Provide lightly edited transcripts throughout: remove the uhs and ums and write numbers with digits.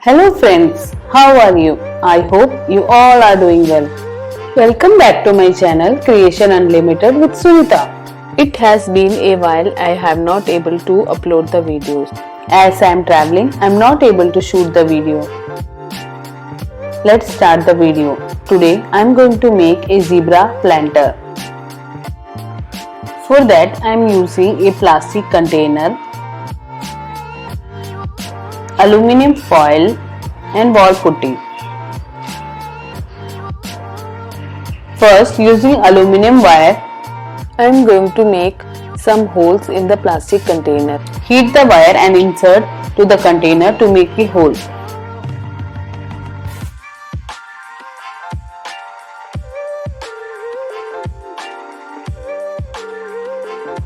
Hello friends, how are you? I hope you all are doing well. Welcome back to my channel Creation Unlimited with Sunita. It has been a while I have not able to upload the videos. As I am traveling, I am not able to shoot the video. Let's start the video. Today I am going to make a zebra planter. For that I am using a plastic container, aluminium foil and wall putty. First, using aluminium wire, I am going to make some holes in the plastic container. Heat the wire and insert to the container to make a hole.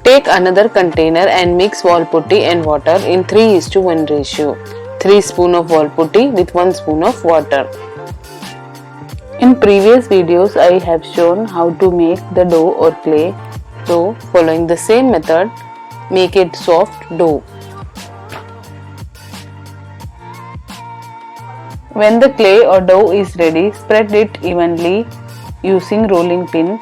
Take another container and mix wall putty and water in 3:1 ratio. 3 spoons of wall putty with 1 spoon of water. In previous videos I have shown how to make the dough or clay. So following the same method, make it soft dough. When the clay or dough is ready, spread it evenly using rolling pin.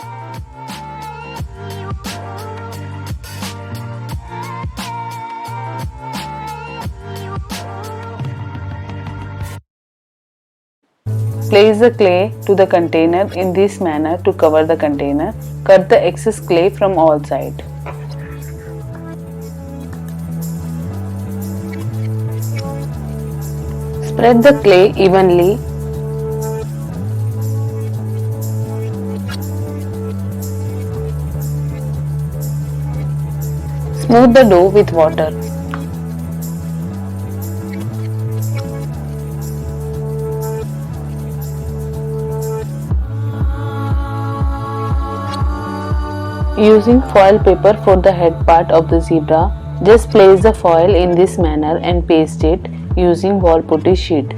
Place the clay to the container in this manner to cover the container. Cut the excess clay from all sides. Spread the clay evenly. Smooth the dough with water. Using foil paper for the head part of the zebra, just place the foil in this manner and paste it using wall putty sheet.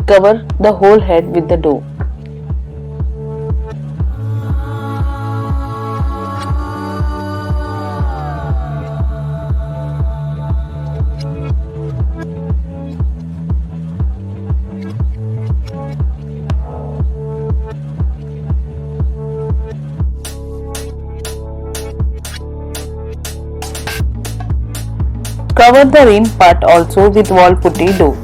Cover the whole head with the dough. Cover the rim part also with wall putty dough.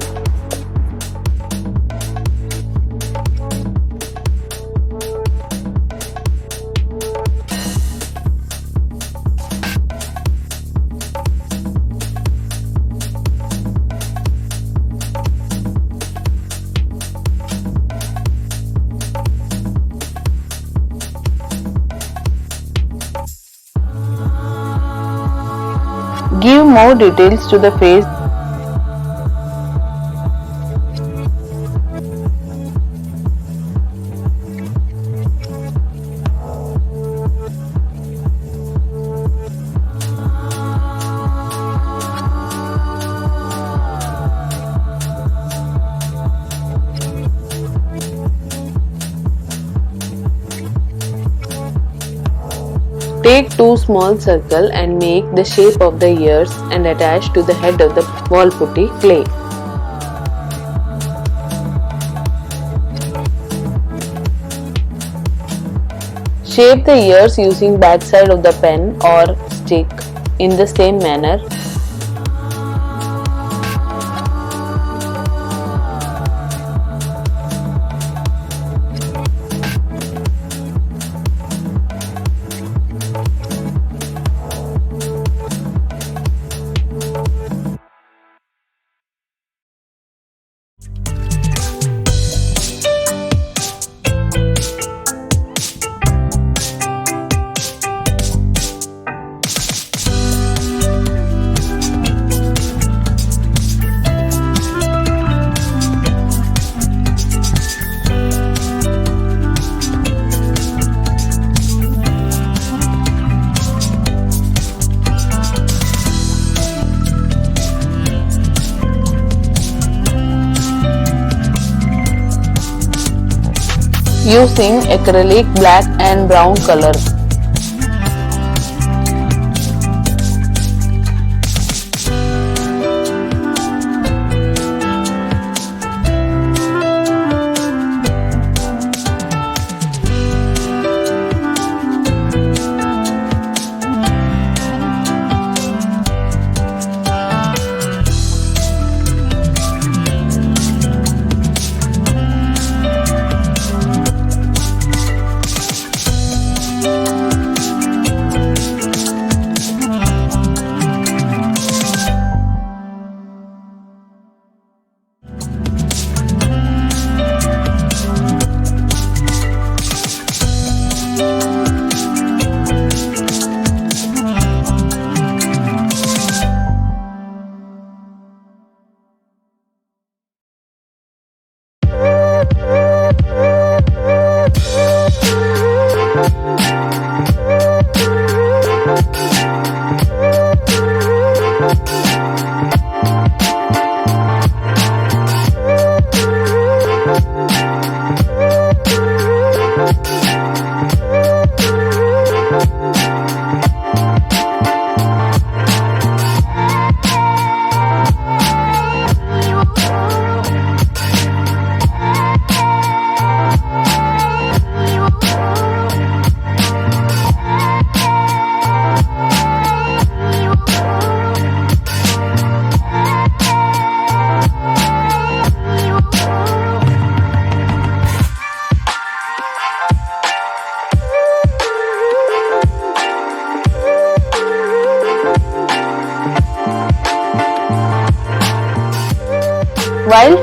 Give more details to the face. Take 2 small circles and make the shape of the ears and attach to the head of the wall putty clay. Shape the ears using back side of the pen or stick in the same manner. Using acrylic black and brown colors.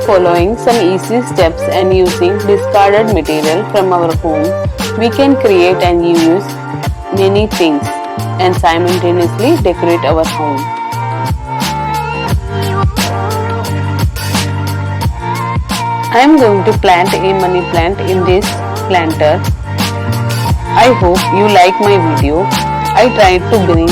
following some easy steps and using discarded material from our home, we can create and use many things and simultaneously decorate our home. I am going to plant a money plant in this planter. I hope you like my video. I tried to bring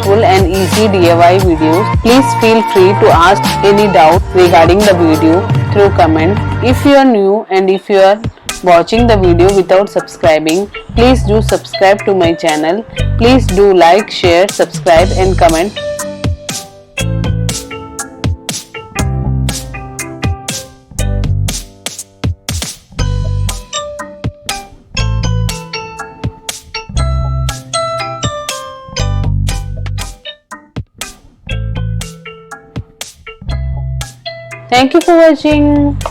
full and easy DIY videos. Please feel free to ask any doubt regarding the video through comment. If you are new and if you are watching the video without subscribing, please do subscribe to my channel. Please do like, share, subscribe and comment. Thank you for watching.